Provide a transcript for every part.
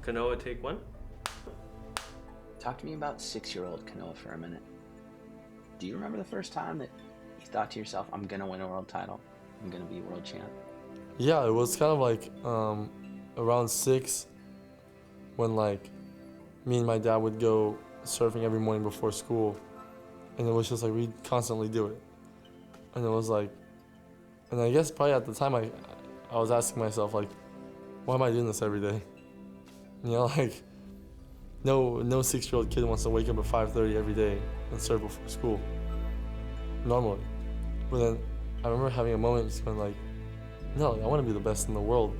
Kanoa, take one. Talk to me about 6-year-old Kanoa for a minute. Do you remember the first time that you thought to yourself, I'm going to win a world title? I'm going to be world champ? Yeah, it was kind of like around 6 when like me and my dad would go surfing every morning before school. And it was just like we'd constantly do it. And it was like, and I guess probably at the time I was asking myself like, why am I doing this every day? You know, like no 6-year-old kid wants to wake up at 5:30 every day and surf before school, normally. But then I remember having a moment just going like, no, like, I want to be the best in the world.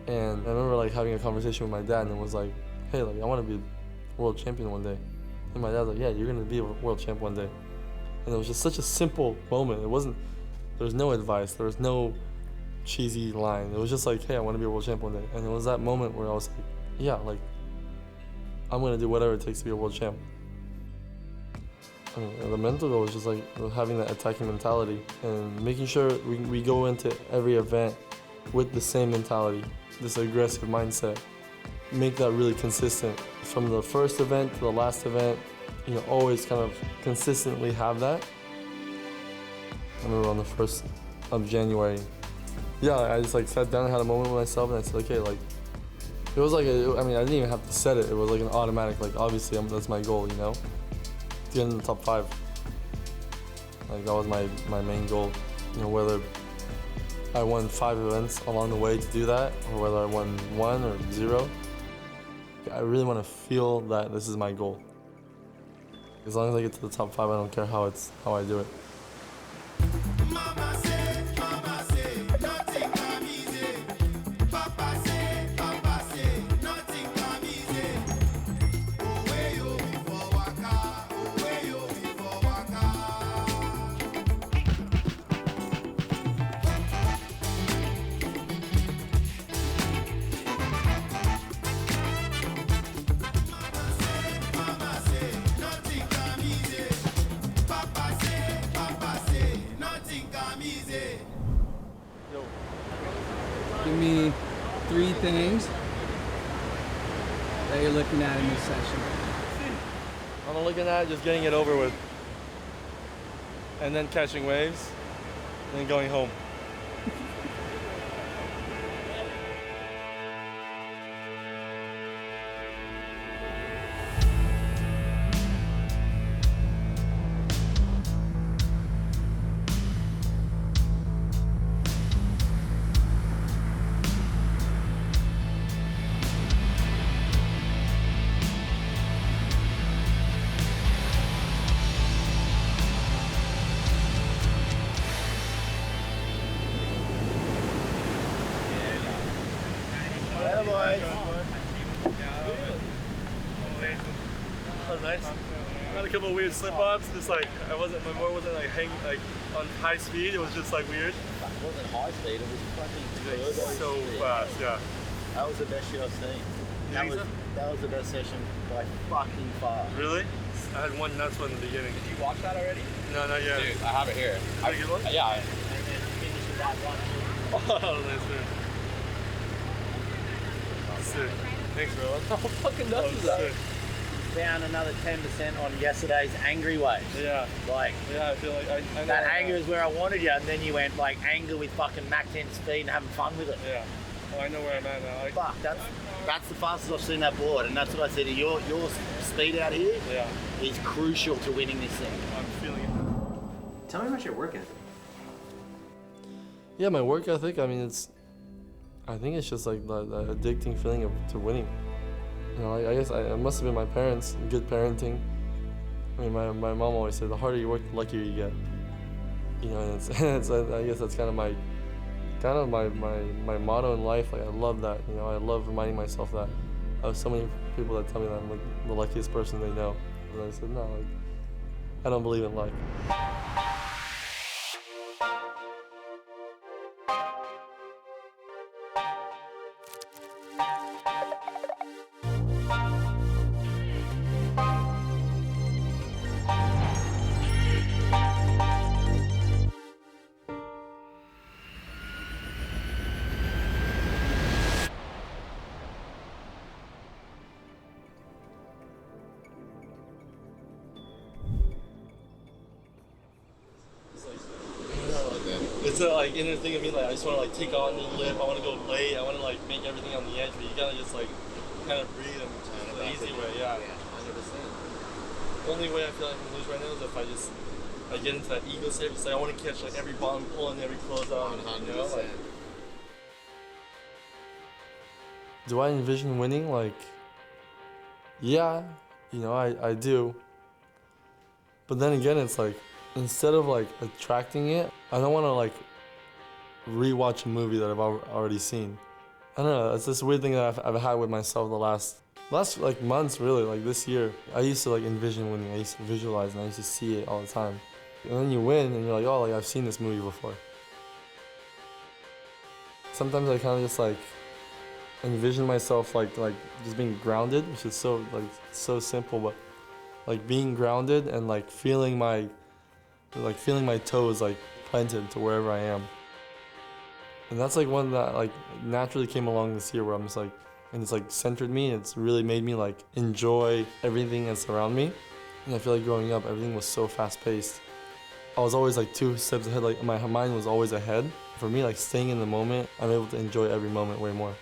And I remember like having a conversation with my dad and it was like, hey, like I want to be world champion one day. And my dad's like, yeah, you're gonna be a world champ one day. And it was just such a simple moment. There was no advice, there was no cheesy line. It was just like, hey, I want to be a world champ one day. And it was that moment where I was like, yeah, like I'm gonna do whatever it takes to be a world champ. I mean, the mental goal was just like having that attacking mentality and making sure we go into every event with the same mentality, this aggressive mindset. Make that really consistent. From the first event to the last event, you know, always kind of consistently have that. I remember on the 1st of January, yeah, I just like sat down and had a moment with myself and I said, okay, like, it was like, I didn't even have to set it. It was like an automatic, like obviously that's my goal, you know? To get in the top 5. Like that was my main goal. You know, whether I won 5 events along the way to do that or whether I won 1 or 0, I really want to feel that this is my goal. As long as I get to the top 5, I don't care how I do it. Give me 3 things that you're looking at in this session. I'm looking at just getting it over with. And then catching waves, and then going home. Oh, nice. Got a couple of weird slip-ups. Just like my board wasn't like hanging like on high speed. It was just like weird. It wasn't high speed. It was fucking so fast. Yeah. That was the best shit I've seen. That was the best session by fucking far. Really? I had one nuts one in the beginning. Did you watch that already? No, not yet. Dude, I have it here. Did you get one? Yeah. And then finish with that one. Oh, nice man. Sick. Thanks, bro. How fucking nuts is that? Found another 10% on yesterday's angry waves. Yeah. Like, yeah, I feel like I know that anger is where I wanted you, and then you went like anger with fucking Mach 10 speed and having fun with it. Yeah. Well, I know where I'm at now. Fuck, that's the fastest I've seen that board, and that's what I said to you. Your speed out here is crucial to winning this thing. I'm feeling it. Tell me about your work ethic. Yeah, my work ethic, I think it's just like the addicting feeling to winning. You know, I guess it must have been my parents, good parenting. I mean, my mom always said, the harder you work, the luckier you get. You know, and I guess that's kind of my motto in life. Like, I love that. You know, I love reminding myself that. I have so many people that tell me that I'm like the luckiest person they know. And I said, no, like, I don't believe in luck. it's a like inner thing of me, like I just want to like take on the lip. I want to go late. I want to like make everything on the edge, but you gotta just like kind of breathe and the easy way. Yeah. 100%. The only way I feel like I can lose right now is if I get into that ego state. It's like I want to catch like every bottom pull and every close out. 100%. You know, like. Do I envision winning? Like, yeah, you know, I do. But then again, it's like, instead of like attracting it, I don't want to like rewatch a movie that I've already seen. I don't know, it's this weird thing that I've had with myself the last like months, really, like this year. I used to like envision winning, I used to visualize and I used to see it all the time. And then you win and you're like, oh, like I've seen this movie before. Sometimes I kind of just like envision myself like just being grounded, which is so simple, but like being grounded and like feeling my toes like planted to wherever I am. And that's like one that like naturally came along this year where I'm just like, and it's like centered me. It's really made me like enjoy everything that's around me. And I feel like growing up, everything was so fast paced. I was always like 2 steps ahead, like my mind was always ahead. For me, like staying in the moment, I'm able to enjoy every moment way more.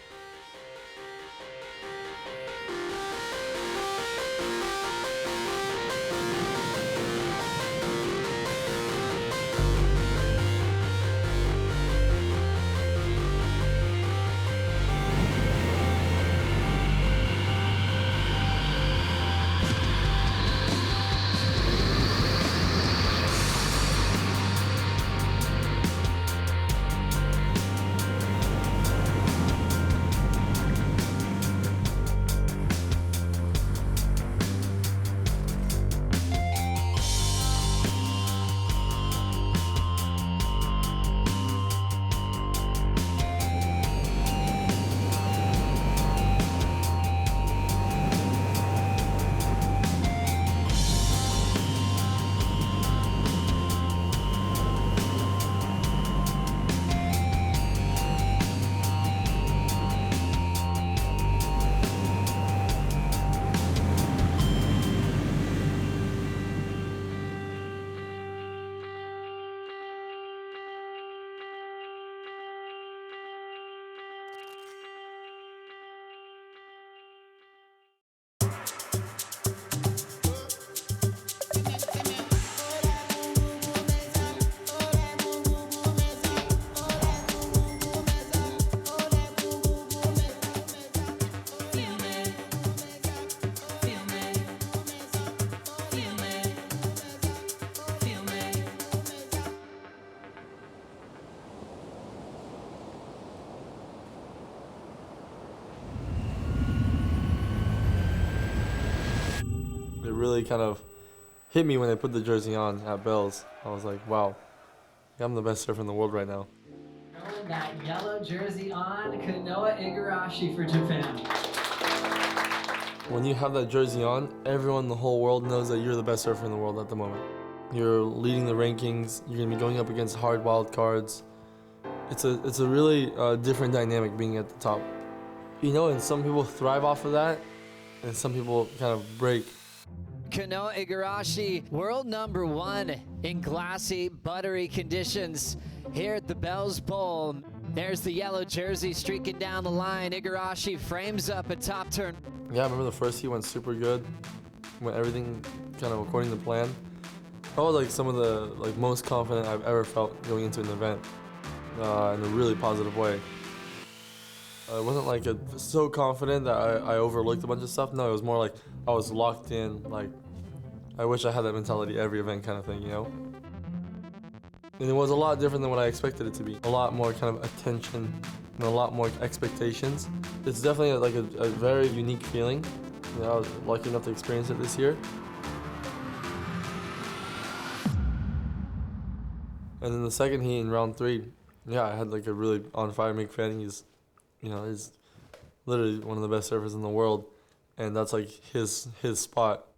It really kind of hit me when I put the jersey on at Bells. I was like, wow, I'm the best surfer in the world right now. Throwing that yellow jersey on, Kanoa Igarashi for Japan. When you have that jersey on, everyone in the whole world knows that you're the best surfer in the world at the moment. You're leading the rankings, you're gonna be going up against hard wild cards. It's a really different dynamic being at the top. You know, and some people thrive off of that, and some people kind of break. Kanoa Igarashi, world number 1 in glassy, buttery conditions here at the Bells Bowl. There's the yellow jersey streaking down the line. Igarashi frames up a top turn. Yeah, I remember the first heat went super good. Went everything kind of according to plan. That was like some of the most confident I've ever felt going into an event in a really positive way. I wasn't like so confident that I overlooked a bunch of stuff. No, it was more like I was locked in. Like, I wish I had that mentality every event kind of thing, you know? And it was a lot different than what I expected it to be. A lot more kind of attention and a lot more expectations. It's definitely like a very unique feeling. You know, I was lucky enough to experience it this year. And then the second heat in round 3, yeah, I had like a really on fire Mick Fanning. He's literally one of the best surfers in the world, and that's like his spot.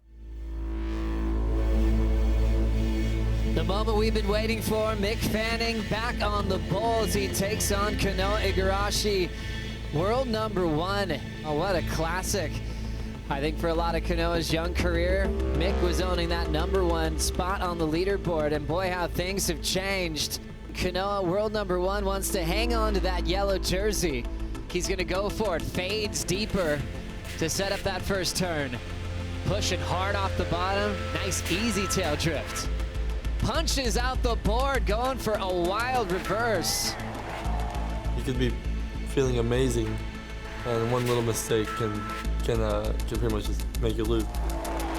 The moment we've been waiting for, Mick Fanning back on the bowl as he takes on Kanoa Igarashi, world number 1. Oh, what a classic. I think for a lot of Kanoa's young career, Mick was owning that number 1 spot on the leaderboard, and boy, how things have changed. Kanoa, world number 1, wants to hang on to that yellow jersey. He's gonna go for it, fades deeper to set up that first turn. Pushing hard off the bottom, nice easy tail drift. Punches out the board, going for a wild reverse. You could be feeling amazing, and one little mistake can pretty much just make you lose.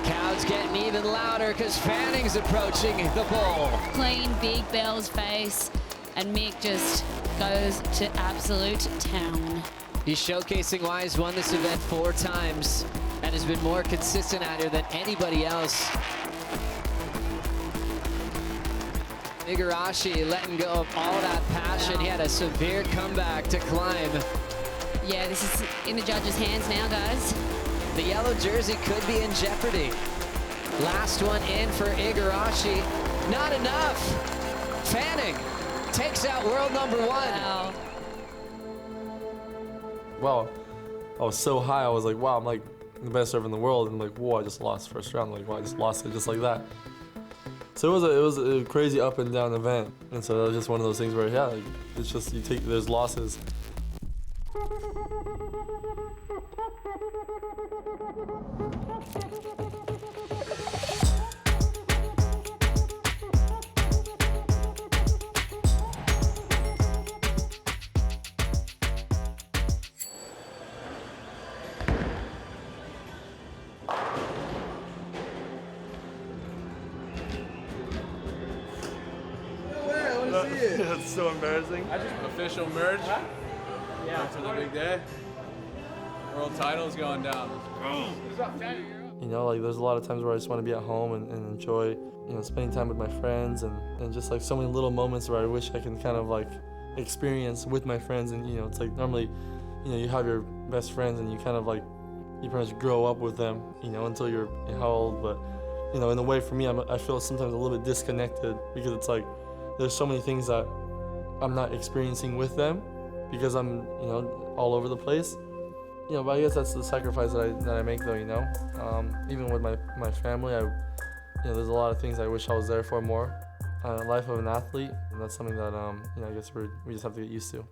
Crowd's getting even louder because Fanning's approaching the bowl. Clean big Bell's face, and Mick just goes to absolute town. He's showcasing why he's won this event 4 times and has been more consistent at it than anybody else. Igarashi letting go of all that passion. He had a severe comeback to climb. Yeah, this is in the judges' hands now, guys. The yellow jersey could be in jeopardy. Last one in for Igarashi. Not enough. Fanning takes out world number 1. Wow. Wow, I was so high. I was like, wow, I'm like the best surfer in the world. And I'm like, whoa, I just lost first round. Like, wow, I just lost it just like that. So it was a crazy up and down event. And so that was just one of those things where, yeah, like, it's just there's losses. That's so embarrassing. Official merge. Yeah. For the big day. World title's going down. You know, like there's a lot of times where I just want to be at home and enjoy, you know, spending time with my friends and just like so many little moments where I wish I can kind of like experience with my friends. And you know, it's like normally, you know, you have your best friends and you kind of like, you pretty much grow up with them, you know, until you're how old. But, you know, in a way for me, I feel sometimes a little bit disconnected because it's like, there's so many things that I'm not experiencing with them because I'm, you know, all over the place. You know, but I guess that's the sacrifice that I make though, you know. Even with my family, you know, there's a lot of things I wish I was there for more. Life of an athlete, and that's something that, you know, I guess we just have to get used to.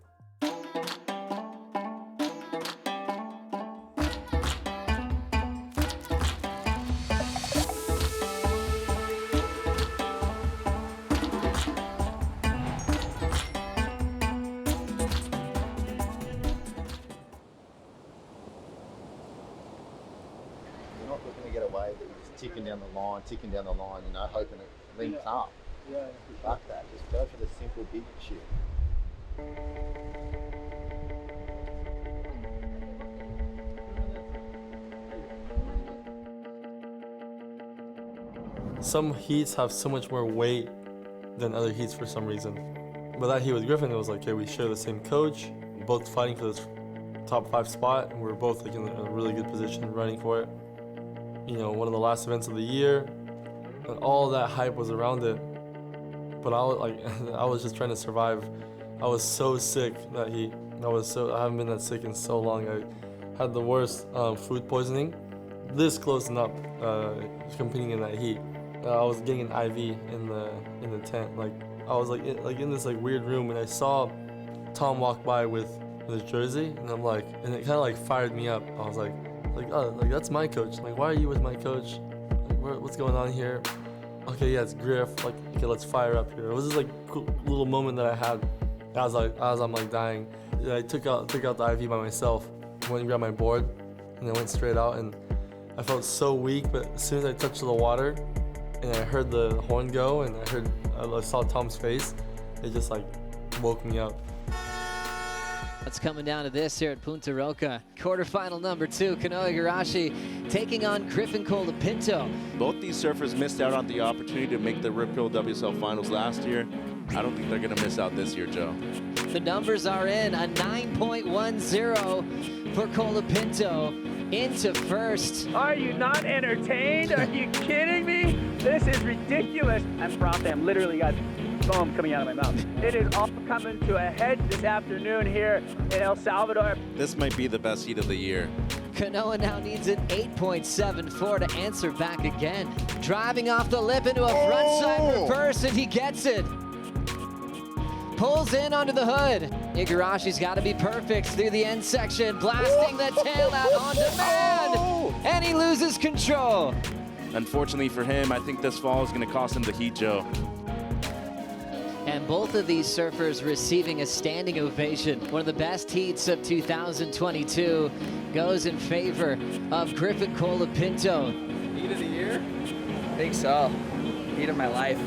Ticking down the line, you know, hoping it links up. Yeah. Fuck that. Just go for the simple big shit. Some heats have so much more weight than other heats for some reason. But that heat with Griffin, it was like, okay, we share the same coach, both fighting for this top 5 spot, and we're both like in a really good position running for it. You know, one of the last events of the year, and all that hype was around it. But I was just trying to survive. I was so sick that heat. I haven't been that sick in so long. I had the worst food poisoning. This close enough competing in that heat. I was getting an IV in the tent. Like I was like in this like weird room, and I saw Tom walk by with his jersey, and I'm like, and it kind of like fired me up. I was like, oh, like that's my coach. Like, why are you with my coach? Like, what's going on here? Okay, yeah, it's Griff. Like, okay, let's fire up here. It was just like a cool little moment that I had as I'm like dying. I took out the IV by myself, went and grabbed my board, and I went straight out. And I felt so weak, but as soon as I touched the water, and I heard the horn go, and I saw Tom's face, it just like woke me up. It's coming down to this here at Punta Roca. Quarterfinal number 2, Kanoa Igarashi taking on Griffin Colapinto. Both these surfers missed out on the opportunity to make the Rip Curl WSL Finals last year. I don't think they're going to miss out this year, Joe. The numbers are in, a 9.10 for Colapinto into first. Are you not entertained? Are you kidding me? This is ridiculous. I'm proud. I'm literally got foam coming out of my mouth. It is all coming to a head this afternoon here in El Salvador. This might be the best heat of the year. Kanoa now needs an 8.74 to answer back again. Driving off the lip into a frontside reverse, and he gets it. pulls in onto the hood. Igarashi's got to be perfect through the end section, blasting the tail out on demand, and he loses control. Unfortunately for him, I think this fall is going to cost him the heat, Joe. And both of these surfers receiving a standing ovation. One of the best heats of 2022 goes in favor of Griffin Colapinto. Heat of the year? I think so. Heat of my life.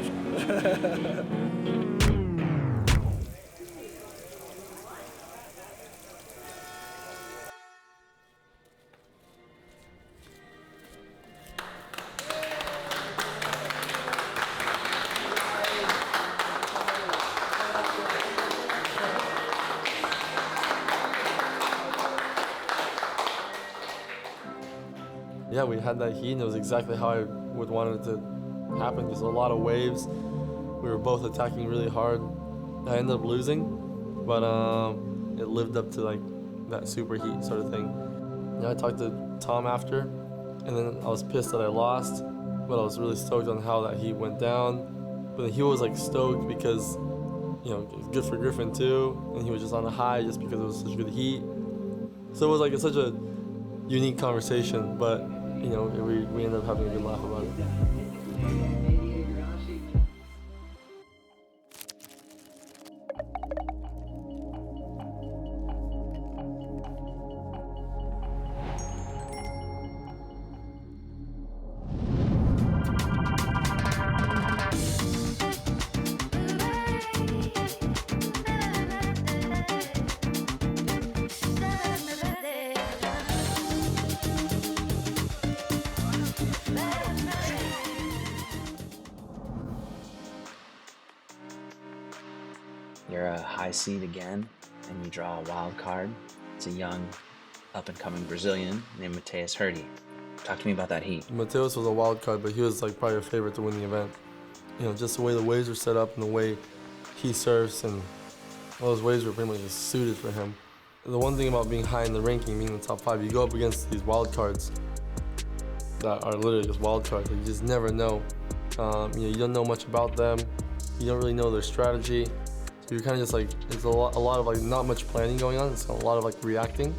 Yeah, we had that heat, and it was exactly how I would want it to happen. There's a lot of waves. We were both attacking really hard. I ended up losing, but it lived up to like that super heat sort of thing. Yeah, I talked to Tom after, and then I was pissed that I lost, but I was really stoked on how that heat went down. But then he was like stoked because, you know, it was good for Griffin too, and he was just on a high just because it was such good heat. So it was like such a unique conversation, but you know, we ended up having a good laugh about it. You're a high seed again, and you draw a wild card. It's a young, up-and-coming Brazilian named Mateus Herdy. Talk to me about that heat. Mateus was a wild card, but he was like probably a favorite to win the event. You know, just the way the waves were set up and the way he surfs, and all those waves were pretty much just suited for him. The one thing about being high in the ranking, being in the top 5, you go up against these wild cards that are literally just wild cards. You just never know. You know, you don't know much about them. You don't really know their strategy. So you're kind of just like, there's a lot of like not much planning going on. It's a lot of like reacting.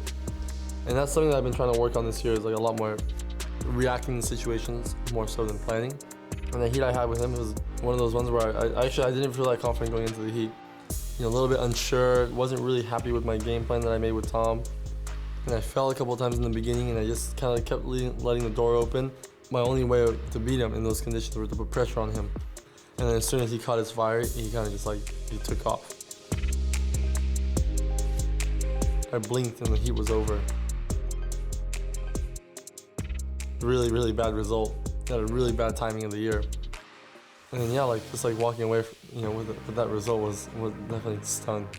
And that's something that I've been trying to work on this year, is like a lot more reacting to situations more so than planning. And the heat I had with him was one of those ones where I didn't feel that confident going into the heat. You know, a little bit unsure, wasn't really happy with my game plan that I made with Tom. And I fell a couple of times in the beginning, and I just kind of kept letting the door open. My only way to beat him in those conditions was to put pressure on him. And then as soon as he caught his fire, he kind of just like, he took off. I blinked and the heat was over. Really, really bad result. Had a really bad timing of the year. And then yeah, like just like walking away, you know, with that result was definitely stunned.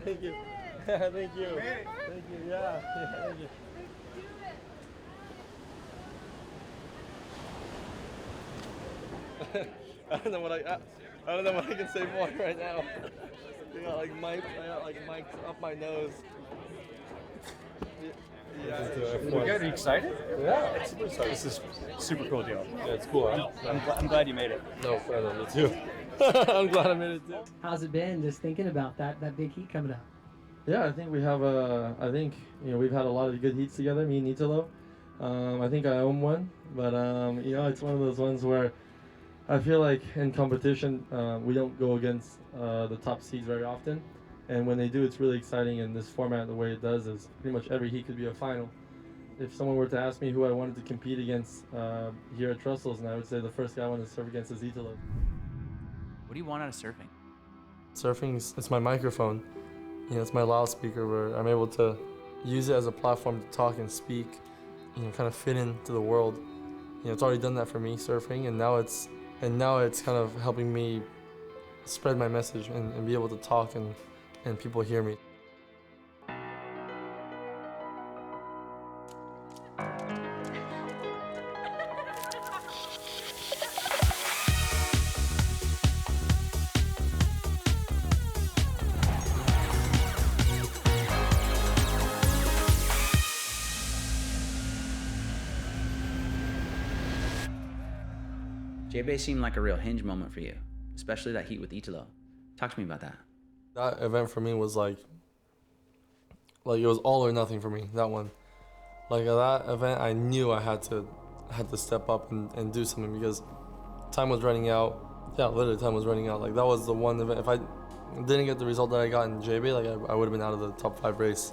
Thank you. Thank you. Thank you. Yeah. Thank you. I don't know what I can say more right now. I got like mics up my nose. Yeah. You guys are excited? Yeah. It's super excited. This is a super cool deal. Yeah, it's cool. I'm glad you made it. No, me too. I'm glad I made it too. How's it been just thinking about that big heat coming up? Yeah, I think we have we've had a lot of good heats together, me and Italo. I think I own one, but you know, it's one of those ones where I feel like in competition, we don't go against the top seeds very often. And when they do, it's really exciting. And this format, the way it does, is pretty much every heat could be a final. If someone were to ask me who I wanted to compete against here at Trestles, and I would say the first guy I wanted to surf against is Italo. What do you want out of surfing? Surfing, it's my microphone. You know, it's my loudspeaker where I'm able to use it as a platform to talk and speak, you know, kind of fit into the world. You know, it's already done that for me, surfing, and now it's kind of helping me spread my message and be able to talk and people hear me. J-Bay seemed like a real hinge moment for you, especially that heat with Italo. Talk to me about that. That event for me was like it was all or nothing for me, that one. Like at that event, I knew I had to step up and do something because time was running out. Yeah, literally time was running out. Like that was the one event. If I didn't get the result that I got in J-Bay, like I would have been out of the top 5 race.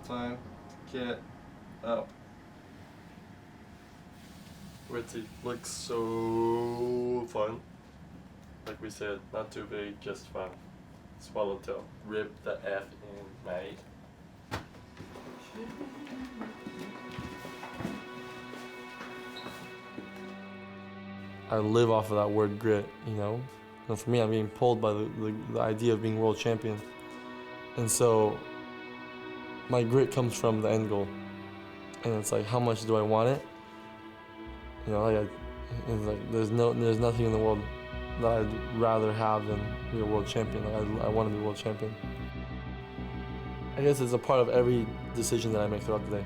Time, get up. Ritzy looks so fun. Like we said, not too big, just fun. Swallowtail, rip the F in, mate. I live off of that word grit, you know? And for me, I'm being pulled by the idea of being world champion. And so, my grit comes from the end goal. And it's like, how much do I want it? You know, it's like there's nothing in the world that I'd rather have than be a world champion. Like I want to be world champion. I guess it's a part of every decision that I make throughout the day.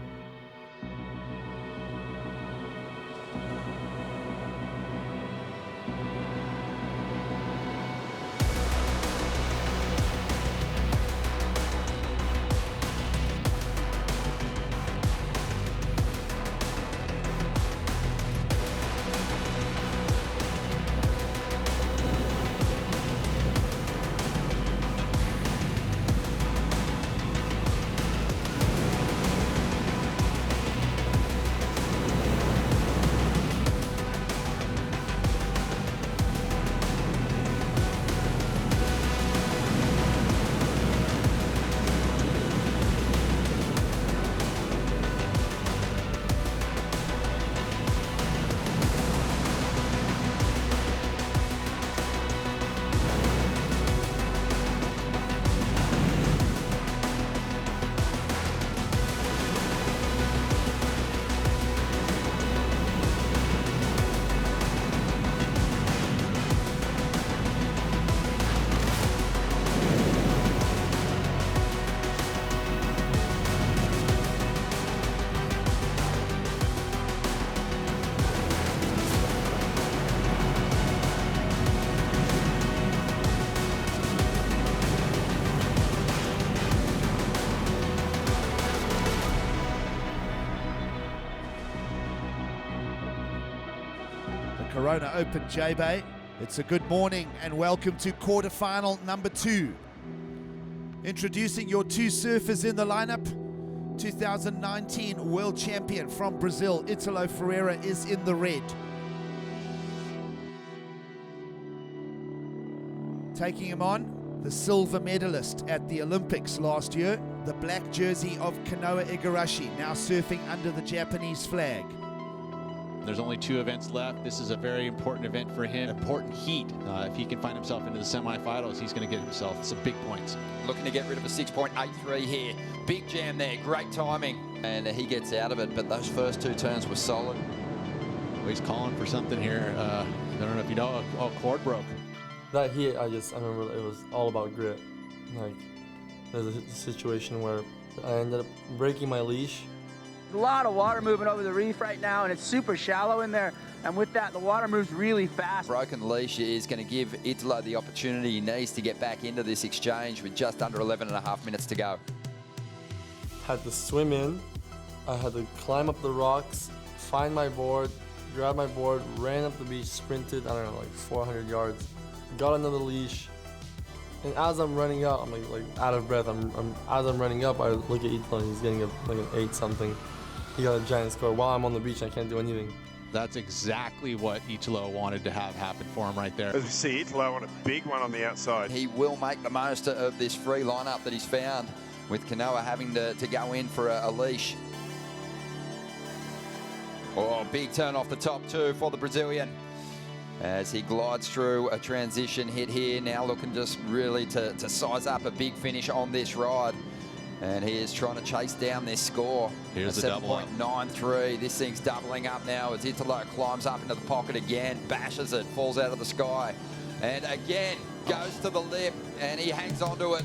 Corona Open J-Bay. It's a good morning and welcome to quarterfinal number 2. Introducing your 2 surfers in the lineup. 2019 world champion from Brazil, Italo Ferreira, is in the red. Taking him on, the silver medalist at the Olympics last year, the black jersey of Kanoa Igarashi, now surfing under the Japanese flag. There's only 2 events left. This is a very important event for him. Important heat. If he can find himself into the semifinals, he's going to get himself some big points. Looking to get rid of a 6.83 here. Big jam there, great timing. And he gets out of it, but those first 2 turns were solid. Well, he's calling for something here. I don't know if you know, cord broke. That heat, I remember it was all about grit. Like, there's a situation where I ended up breaking my leash. A lot of water moving over the reef right now, and it's super shallow in there. And with that, the water moves really fast. Broken leash is going to give Italo the opportunity he needs to get back into this exchange with just under 11.5 minutes to go. Had to swim in. I had to climb up the rocks, find my board, grab my board, ran up the beach, sprinted, I don't know, like 400 yards, got another leash. And as I'm running up, I'm like out of breath. As I'm running up, I look at Italo and he's getting like an 8 something. He got a giant score. While I'm on the beach, I can't do anything. That's exactly what Italo wanted to have happen for him right there. As we see, Italo on a big one on the outside. He will make the most of this free lineup that he's found, with Kanoa having to go in for a leash. Oh, big turn off the top 2 for the Brazilian, as he glides through a transition hit here. Now looking just really to size up a big finish on this ride. And he is trying to chase down this score. Here's the double up. 7.93. This thing's doubling up now as Italo climbs up into the pocket again, bashes it, falls out of the sky. And again, goes to the lip, and he hangs onto it.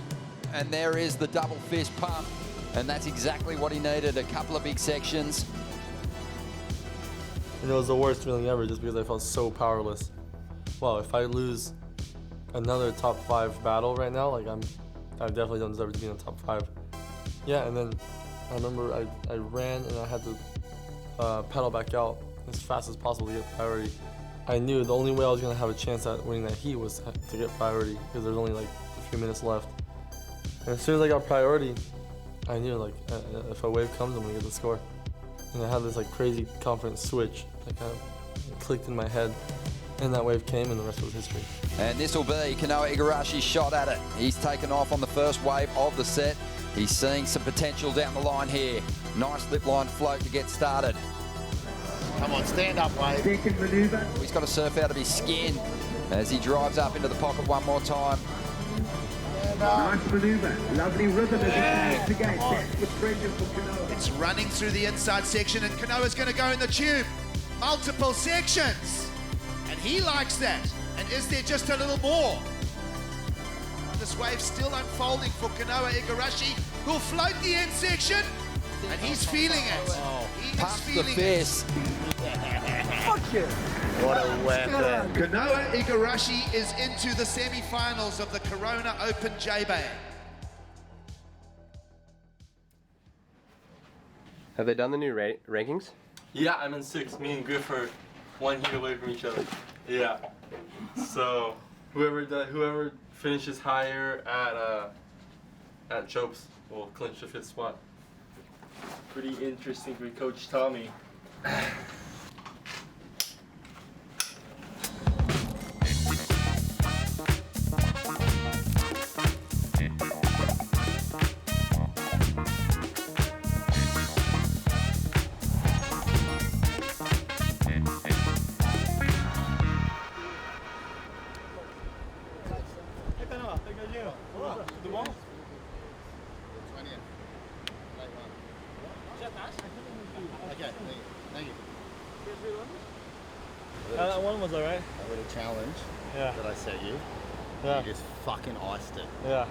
And there is the double fist pump. And that's exactly what he needed, a couple of big sections. And it was the worst feeling ever just because I felt so powerless. Well, if I lose another top 5 battle right now, like I definitely don't deserve to be in the top 5. Yeah, and then I remember I ran and I had to pedal back out as fast as possible to get priority. I knew the only way I was gonna have a chance at winning that heat was to get priority because there's only like a few minutes left. And as soon as I got priority, I knew like if a wave comes, I'm gonna get the score. And I had this like crazy confidence switch that kind of clicked in my head. And that wave came and the rest was history. And this will be Kanoa Igarashi's shot at it. He's taken off on the first wave of the set. He's seeing some potential down the line here. Nice lip line float to get started. Come on, stand up, wave. Second maneuver. He's got to surf out of his skin as he drives up into the pocket one more time. Nice maneuver. Lovely rhythm as he comes again. That's the pressure for Kanoa. It's running through the inside section, and Kanoa's going to go in the tube. Multiple sections. And he likes that. And is there just a little more? This wave still unfolding for Kanoa Igarashi, who'll float the end section. And he's feeling it. He is Past the feeling fist. Fuck you. What a weapon. Kanoa Igarashi is into the semi-finals of the Corona Open J-Bay. Have they done the new rankings? Yeah, I'm in 6th. Me and Griff are 1 heat away from each other. Yeah. So whoever finishes higher at Chopes will clinch the 5th spot. Pretty interesting for Coach Tommy. That one was alright. A little challenge Yeah. that I set you. Yeah. You just fucking iced it. Yeah.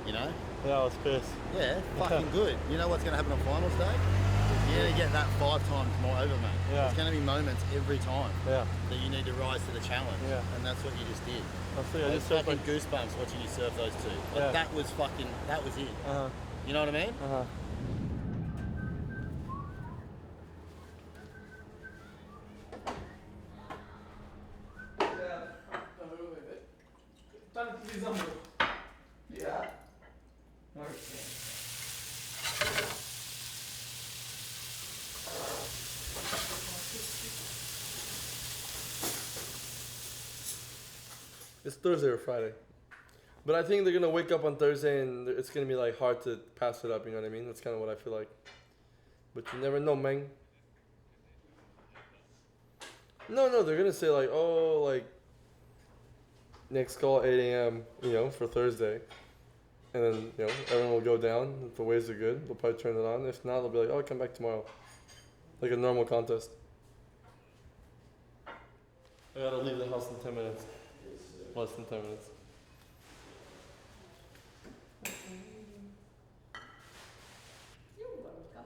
You know? Yeah, I was pissed. Yeah, fucking good. You know what's going to happen on finals day? You're going to get that 5 times more over, mate. Yeah. There's going to be moments every time Yeah. that you need to rise to the challenge. Yeah. And that's what you just did. I just fucking surfed goosebumps watching you surf those two. Like, Yeah. that was fucking, that was it. Uh-huh. You know what I mean? Uh-huh. It's Thursday or Friday. But I think they're going to wake up on Thursday and it's going to be like hard to pass it up, you know what I mean? That's kind of what I feel like. But you never know, man. No, they're going to say like, oh, like, next call 8 a.m., you know, for Thursday. And then, you know, everyone will go down. If the waves are good, they'll probably turn it on. If not, they'll be like, oh, come back tomorrow. Like a normal contest. I got to leave the house in 10 minutes. Less than 10 minutes.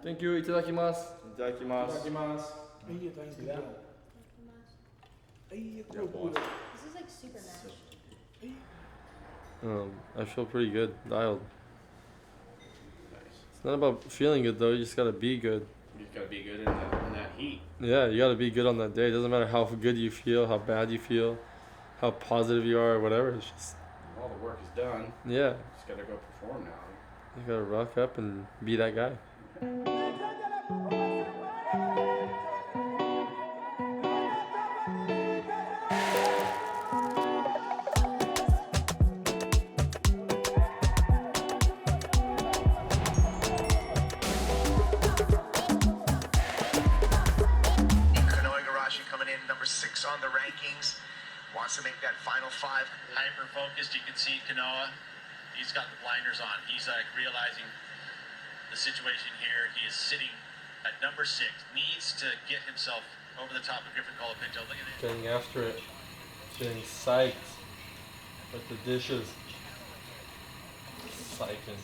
Thank you. Itadakimasu. Itadakimasu. This is like super mashed. I feel pretty good. Dialed. It's not about feeling good though. You just gotta be good. You just gotta be good in that heat. Yeah, you gotta be good on that day. It doesn't matter how good you feel, how bad you feel, how positive you are, or whatever. It's just All the work is done. yeah. Just gotta go perform now. You gotta rock up and be that guy. Kanoa Igarashi coming in number 6 on the rankings. Wants to make that final 5. Hyper focused. You can see Kanoa. He's got the blinders on. He's like realizing the situation here. He is sitting at number 6. Needs to get himself over the top of Griffin Colapinto. Look at it. Getting after it, getting psyched with the dishes. Psyching.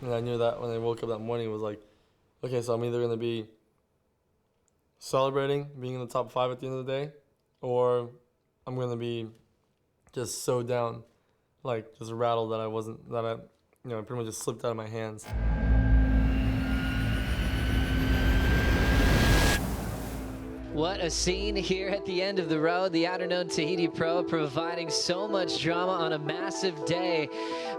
And I knew that when I woke up that morning, it was like, okay, so I'm either going to be celebrating being in the top 5 at the end of the day, or I'm going to be just so down, like just rattled that I wasn't, that I pretty much just slipped out of my hands. What a scene here at the end of the road. The OUTERKNOWN Tahiti Pro providing so much drama on a massive day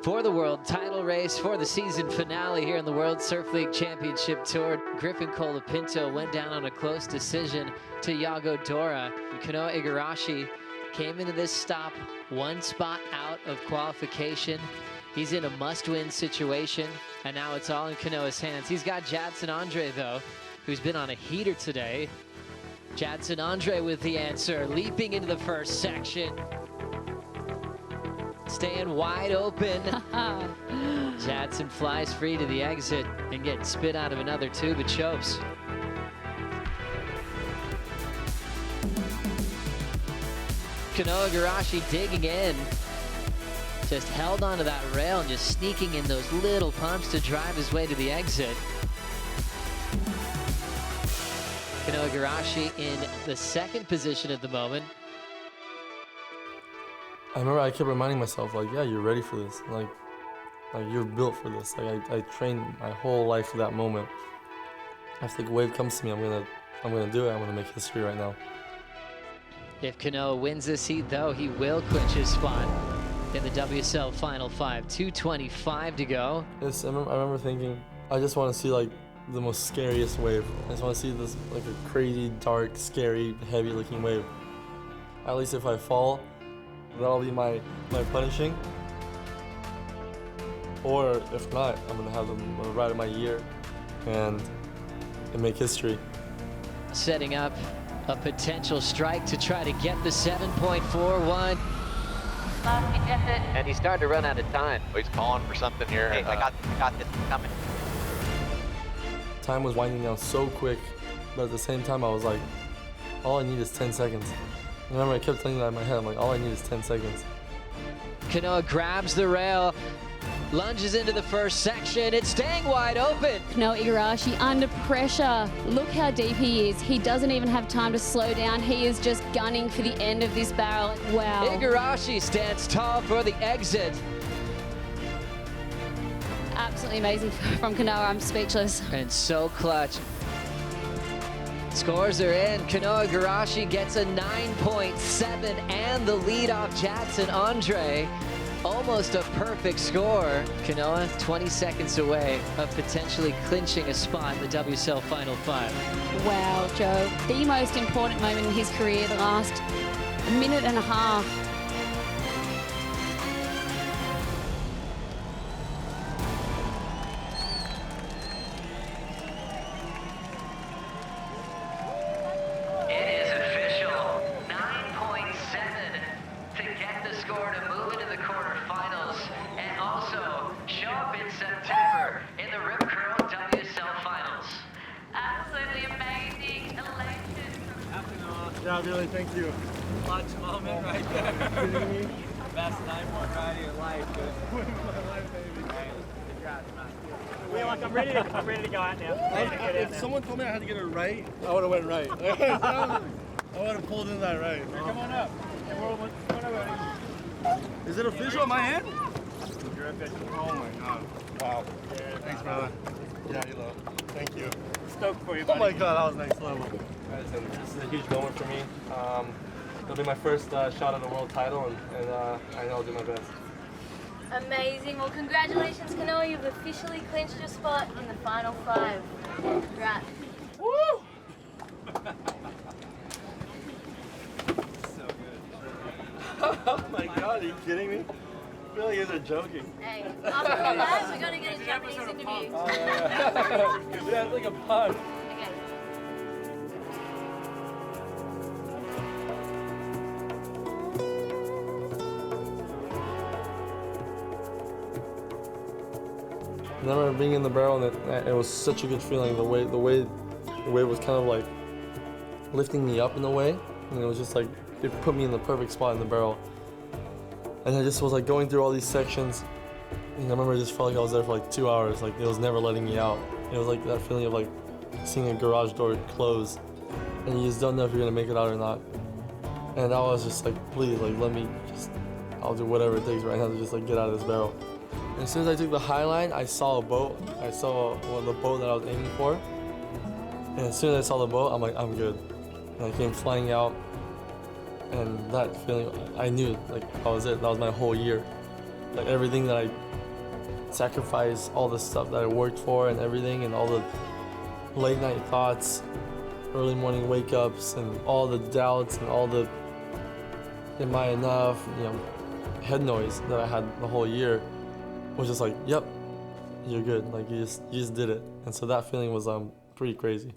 for the world title race, for the season finale here in the World Surf League Championship Tour. Griffin Colapinto went down on a close decision to Yago Dora. Kanoa Igarashi came into this stop 1 spot out of qualification. He's in a must-win situation, and now it's all in Kanoa's hands. He's got Jadson Andre, though, who's been on a heater today. Jadson Andre with the answer, leaping into the first section. Staying wide open. Jadson flies free to the exit and gets spit out of another tube of chokes. Kanoa Igarashi digging in. Just held onto that rail and just sneaking in those little pumps to drive his way to the exit. Kanoa Igarashi in the 2nd position at the moment. I remember I kept reminding myself, like, yeah, you're ready for this. Like you're built for this. Like I trained my whole life for that moment. If the wave comes to me, I'm gonna do it. I'm gonna make history right now. If Kanoa wins this heat, though, he will clinch his spot in the WSL Final 5. 2:25 to go. Yes, I remember thinking, I just want to see like the most scariest wave. I just want to see this like a crazy, dark, scary, heavy-looking wave. At least if I fall, that'll be my punishing. Or if not, I'm gonna have the ride of my year and make history. Setting up a potential strike to try to get the 7.41. And he's starting to run out of time. He's calling for something here. Hey, I got this coming. Time was winding down so quick, but at the same time I was like, all I need is 10 seconds. I remember I kept thinking that in my head, I'm like, all I need is 10 seconds. Kanoa grabs the rail, lunges into the first section. It's staying wide open. Kanoa Igarashi under pressure. Look how deep he is. He doesn't even have time to slow down. He is just gunning for the end of this barrel. Wow. Igarashi stands tall for the exit. Absolutely amazing from Kanoa. I'm speechless. And so clutch. Scores are in. Kanoa Igarashi gets a 9.7 and the lead off Jadson Andre. Almost a perfect score. Kanoa 20 seconds away of potentially clinching a spot in the WSL Final 5. Wow, Joe. The most important moment in his career, the last minute and a half. Yeah, really, thank you. Clutch moment right there. Are you kidding me? Best 9-point ride of your life, dude. My life, baby. Hey, congrats, man. Well, like, I'm ready to go out now. If someone told me I had to get it right, I would have went right. I would have pulled in that right. Come on up. Is it official on my hand? You're official. Oh my god. Wow. Yeah, thanks, brother. Yeah, you love. Thank you. Stoked for you, buddy. Oh my god, that was next level. This is a huge moment for me. It'll be my first shot at a world title, and I know I'll do my best. Amazing. Well, congratulations, Kanoa. You've officially clinched your spot in the Final 5. Congrats. Woo! So good. Oh my god, are you kidding me? I feel like you guys are joking. Hey, after all that, we're going to get a Japanese interview. Oh, yeah. Yeah, it's like a pun. Okay. And I remember being in the barrel, and it was such a good feeling. The way it was kind of like lifting me up in a way, and it was just like it put me in the perfect spot in the barrel. And I just was like going through all these sections, and I remember I just felt like I was there for like 2 hours. Like it was never letting me out. It was like that feeling of like seeing a garage door close, and you just don't know if you're gonna make it out or not. And I was just like, please, like let me just, I'll do whatever it takes right now to just like get out of this barrel. And as soon as I took the high line, I saw a boat. I saw the boat that I was aiming for. And as soon as I saw the boat, I'm like, I'm good. And I came flying out, and that feeling, I knew like that was it. That was my whole year. Like everything that I sacrificed, all the stuff that I worked for and everything, and all the late night thoughts, early morning wake ups, and all the doubts and all the am I enough, you know, head noise that I had the whole year was just like, yep, you're good. Like you just did it. And so that feeling was pretty crazy.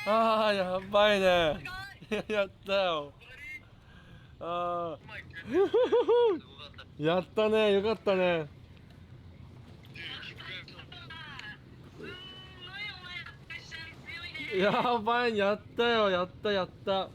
Ah, やばいね。やったよ。あやったね。よかったね。やばい、やったよ。やったやった。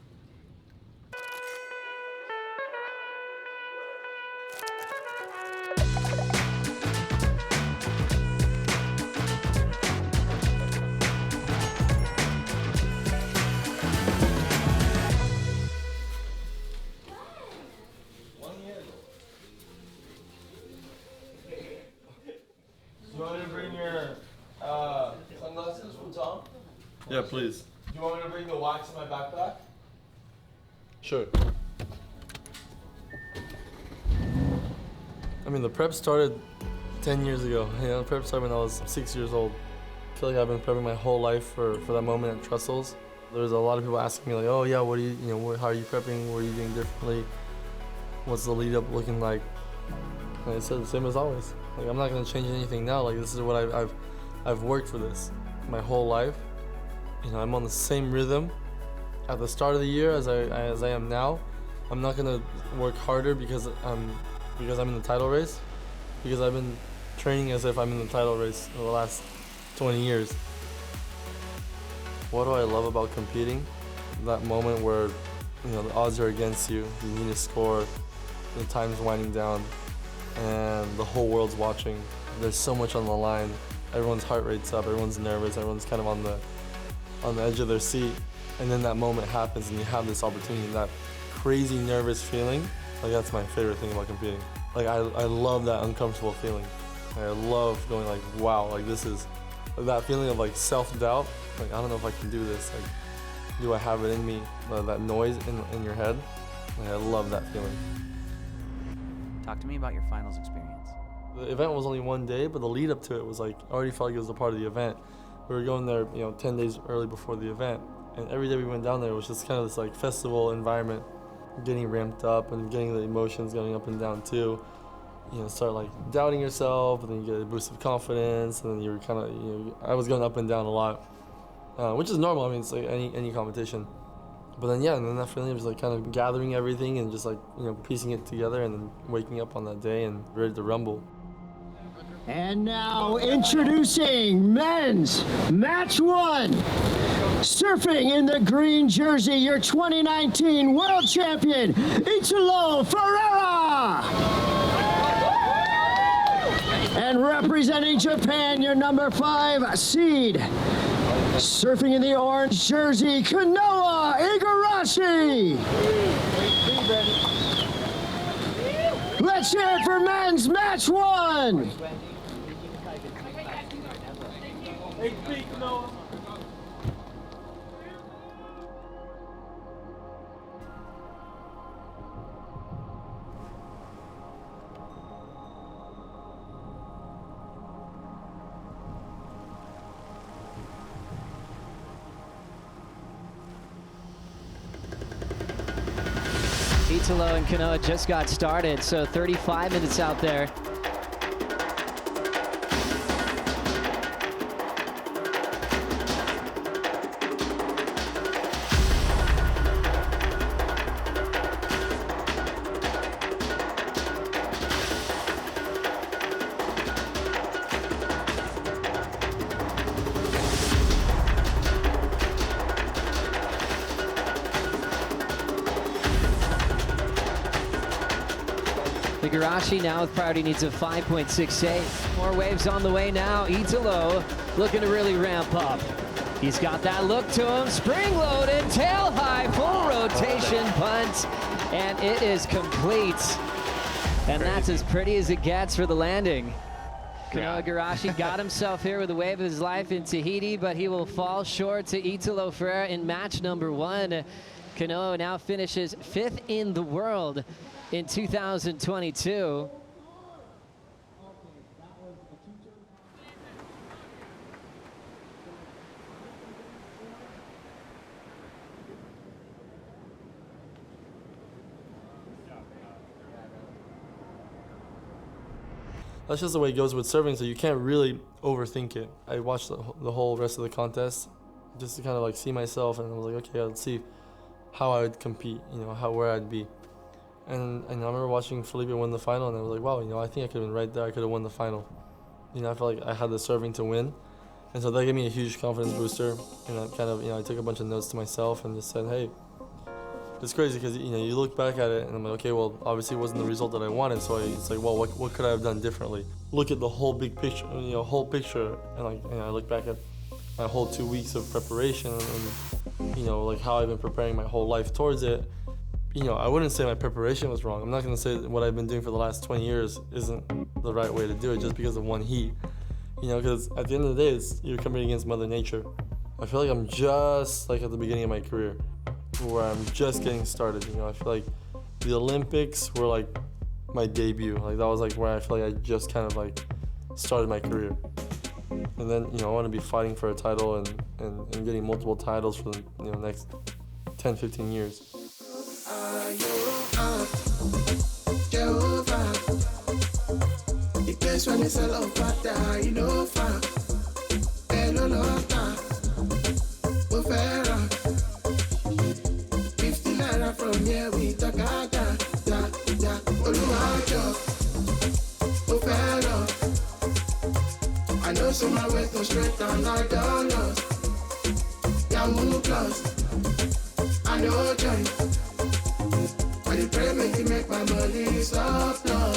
You want me to bring your sunglasses from Tom? Yeah, please. Do you want me to bring the wax in my backpack? Sure. I mean, the prep started 10 years ago. You know, the prep started when I was 6 years old. I feel like I've been prepping my whole life for that moment at Trestles. There's a lot of people asking me like, oh yeah, what do you know, how are you prepping? What are you doing differently? What's the lead up looking like? And I said the same as always. Like, I'm not gonna change anything now. Like, this is what I've worked for this my whole life. You know, I'm on the same rhythm at the start of the year as I am now. I'm not gonna work harder because I'm in the title race, because I've been training as if I'm in the title race for the last 20 years. What do I love about competing? That moment where, you know, the odds are against you, you need to score, the time's winding down, and the whole world's watching. There's so much on the line. Everyone's heart rate's up, everyone's nervous, everyone's kind of on the edge of their seat. And then that moment happens and you have this opportunity, that crazy nervous feeling. Like, that's my favorite thing about competing. Like, I love that uncomfortable feeling. I love going like, wow, like this is, that feeling of like self-doubt. Like, I don't know if I can do this. Like, do I have it in me? That noise in your head. Like, I love that feeling. Talk to me about your finals experience. The event was only one day, but the lead up to it was like, I already felt like it was a part of the event. We were going there, you know, 10 days early before the event. And every day we went down there, it was just kind of this like festival environment, getting ramped up and getting the emotions going up and down too. You know, start like doubting yourself, and then you get a boost of confidence, and then you're kind of, you know, I was going up and down a lot, which is normal. I mean, it's like any competition. But then, yeah, and then that feeling was like kind of gathering everything and just like, you know, piecing it together, and then waking up on that day and ready to rumble. And now introducing men's match one. Surfing in the green jersey, your 2019 world champion, Italo Ferreira. And representing Japan, your number 5 seed. Surfing in the orange jersey, Kanoa Igarashi. Let's hear it for men's match one. Italo and Kanoa just got started, so 35 minutes out there. Igarashi now with priority needs of 5.68. More waves on the way now. Italo looking to really ramp up. He's got that look to him. Spring loaded, tail high, full rotation punt, and it is complete. And that's as pretty as it gets for the landing. Kanoa Igarashi got himself here with the wave of his life in Tahiti, but he will fall short to Italo Ferreira in match number 1. Kanoa now finishes 5th in the world in 2022. That's just the way it goes with surfing, so you can't really overthink it. I watched the whole rest of the contest just to kind of like see myself, and I was like, okay, let's see how I would compete, you know, where I'd be. And I remember watching Felipe win the final, and I was like, wow, you know, I think I could have been right there. I could have won the final. You know, I felt like I had the serving to win. And so that gave me a huge confidence booster. And I kind of, you know, I took a bunch of notes to myself and just said, hey, it's crazy because, you know, you look back at it and I'm like, okay, well, obviously it wasn't the result that I wanted. So it's like, well, what could I have done differently? Look at the whole big picture, you know, whole picture. And like, you know, I look back at my whole 2 weeks of preparation and, you know, like how I've been preparing my whole life towards it. You know, I wouldn't say my preparation was wrong. I'm not going to say that what I've been doing for the last 20 years isn't the right way to do it just because of one heat. You know, because at the end of the day, you're competing against Mother Nature. I feel like I'm just like at the beginning of my career, where I'm just getting started. You know, I feel like the Olympics were like my debut. Like that was like where I feel like I just kind of like started my career. And then, you know, I want to be fighting for a title and getting multiple titles for the, you know, next 10, 15 years. When it's a love matter, you know, far. Hello, Lota. Ofera. 50 naira from here, we talk da, da, da. Oluwajo. Ofera. I know so my way go straight and I don't lost. Yahoo plus. I know joy. I dey pray make you make my money stop, Lord.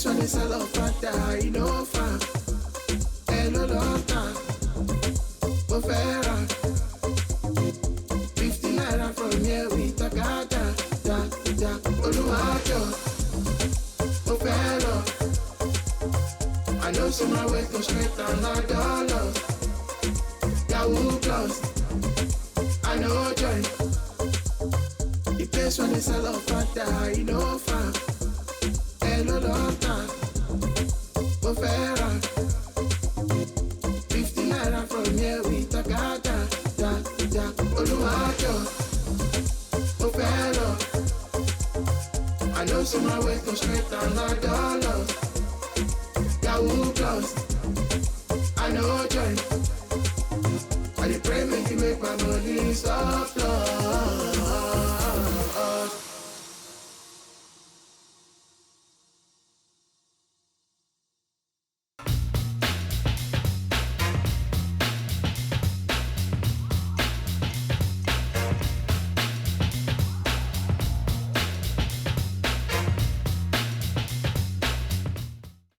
When it's a love matter, you know, far. Hello, Lota. Ofera. 50 naira from here, we talk da, da, da. Oluwajo. Ofera. I know so my way go straight and I don't lost. Yahoo plus. I know joy. The place when it's a love matter, you know, far. Hello, Lota. Ofera. 50 naira from here, we talk da, da, da. Oluwajo. Ofera. I know so my way go straight and I don't lost. Yahoo plus. I know joy. I dey pray make you make my money stop.